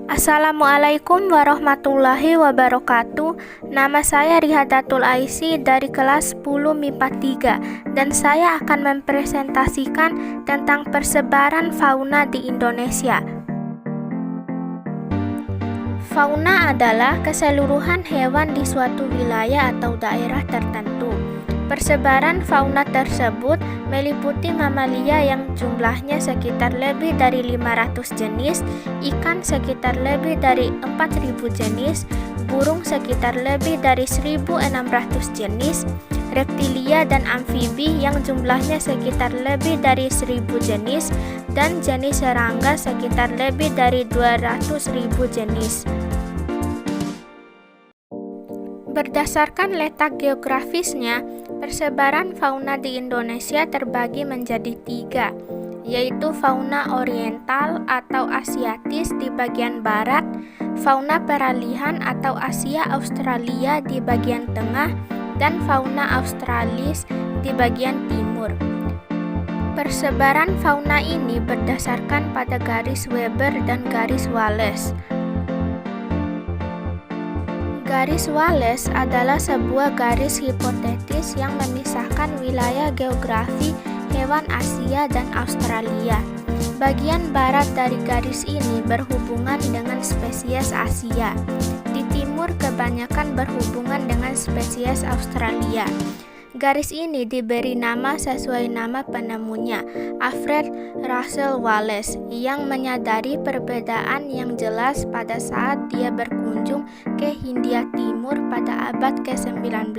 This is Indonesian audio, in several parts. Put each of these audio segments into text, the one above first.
Assalamualaikum warahmatullahi wabarakatuh. Nama saya Rihadatul Aisy dari kelas 10 MIPA 3 dan saya akan mempresentasikan tentang persebaran fauna di Indonesia. Fauna adalah keseluruhan hewan di suatu wilayah atau daerah tertentu. Persebaran fauna tersebut meliputi mamalia yang jumlahnya sekitar lebih dari 500 jenis, ikan sekitar lebih dari 4.000 jenis, burung sekitar lebih dari 1.600 jenis, reptilia dan amfibi yang jumlahnya sekitar lebih dari 1.000 jenis, dan jenis serangga sekitar lebih dari 200.000 jenis. Berdasarkan letak geografisnya, persebaran fauna di Indonesia terbagi menjadi 3, yaitu fauna oriental atau Asiatis di bagian barat, fauna peralihan atau Asia Australia di bagian tengah, dan fauna Australis di bagian timur. Persebaran fauna ini berdasarkan pada garis Weber dan garis Wallace. Garis Wallace adalah sebuah garis hipotetis yang memisahkan wilayah geografi hewan Asia dan Australia. Bagian barat dari garis ini berhubungan dengan spesies Asia. Di timur kebanyakan berhubungan dengan spesies Australia. Garis ini diberi nama sesuai nama penemunya, Alfred Russel Wallace, yang menyadari perbedaan yang jelas pada saat dia berkunjung ke Hindia Timur pada abad ke-19.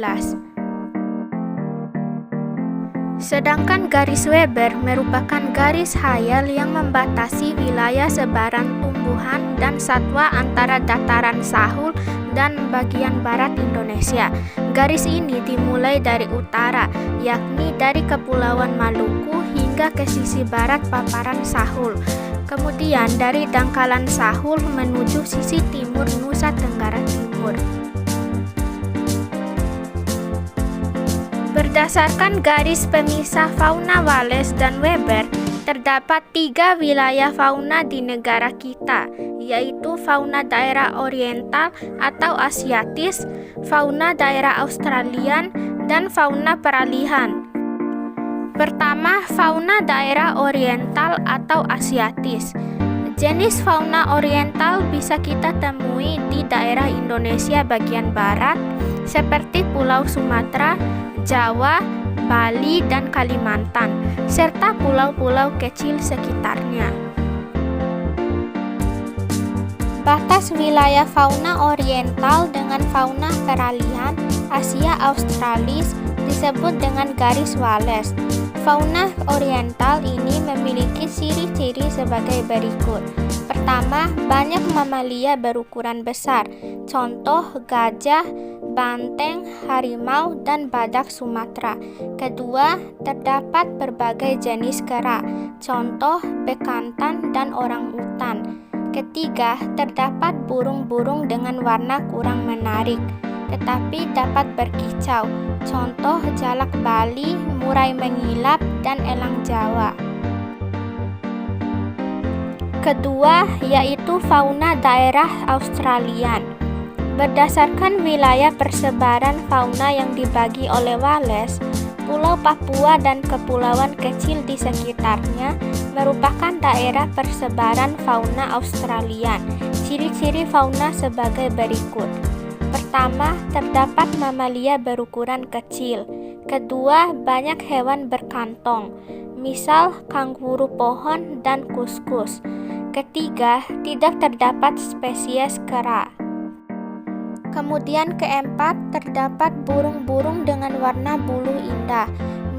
Sedangkan garis Weber merupakan garis khayal yang membatasi wilayah sebaran tumbuhan dan satwa antara dataran Sahul dan bagian barat Indonesia. Garis ini dimulai dari utara, yakni dari Kepulauan Maluku hingga ke sisi barat paparan Sahul. Kemudian dari dangkalan Sahul menuju sisi timur Nusa Tenggara Timur. Berdasarkan garis pemisah fauna Wallace dan Weber, terdapat 3 wilayah fauna di negara kita, yaitu fauna daerah oriental atau Asiatis, fauna daerah Australian, dan fauna peralihan. Pertama, fauna daerah oriental atau Asiatis. Jenis fauna oriental bisa kita temui di daerah Indonesia bagian barat, seperti Pulau Sumatera, Jawa, Bali, dan Kalimantan, serta pulau-pulau kecil sekitarnya. Batas wilayah fauna oriental dengan fauna peralihan Asia Australis disebut dengan garis Wallace. Fauna oriental ini memiliki ciri-ciri sebagai berikut. Pertama, banyak mamalia berukuran besar, contoh gajah, banteng, harimau, dan badak Sumatera. Kedua, terdapat berbagai jenis kera, contoh bekantan dan orangutan. Ketiga, terdapat burung-burung dengan warna kurang menarik, tetapi dapat berkicau, contoh jalak Bali, murai mengilap, dan elang Jawa. Kedua, yaitu fauna daerah Australian. Berdasarkan wilayah persebaran fauna yang dibagi oleh Wallace, Pulau Papua dan kepulauan kecil di sekitarnya merupakan daerah persebaran fauna Australian. Ciri-ciri fauna sebagai berikut. Pertama, terdapat mamalia berukuran kecil. Kedua, banyak hewan berkantong, misal kanguru pohon dan kuskus. Ketiga, tidak terdapat spesies kera. Kemudian keempat, terdapat burung-burung dengan warna bulu indah,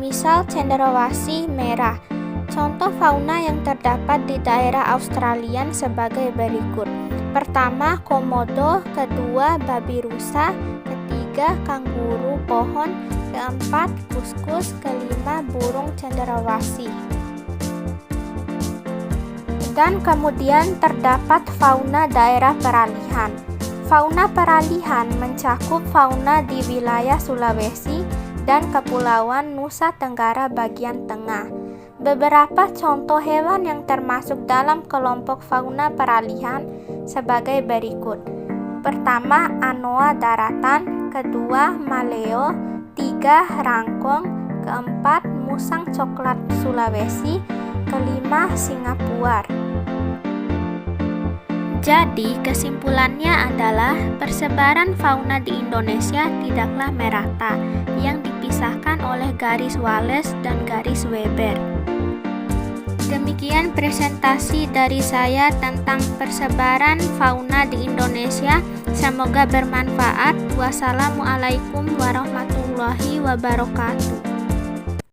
misal cendrawasih merah. Contoh fauna yang terdapat di daerah Australian sebagai berikut. Pertama, komodo. Kedua, babi rusa. Ketiga, kanguru pohon. Keempat, kuskus. Kelima, burung cendrawasih. Dan kemudian terdapat fauna daerah peralihan. Fauna peralihan mencakup fauna di wilayah Sulawesi dan Kepulauan Nusa Tenggara bagian tengah. Beberapa contoh hewan yang termasuk dalam kelompok fauna peralihan sebagai berikut. Pertama, anoa daratan, kedua, maleo, tiga, rangkong, keempat, musang coklat Sulawesi, kelima, singa puar. Jadi, kesimpulannya adalah persebaran fauna di Indonesia tidaklah merata, yang dipisahkan oleh garis Wallace dan garis Weber. Demikian presentasi dari saya tentang persebaran fauna di Indonesia. Semoga bermanfaat. Wassalamualaikum warahmatullahi wabarakatuh.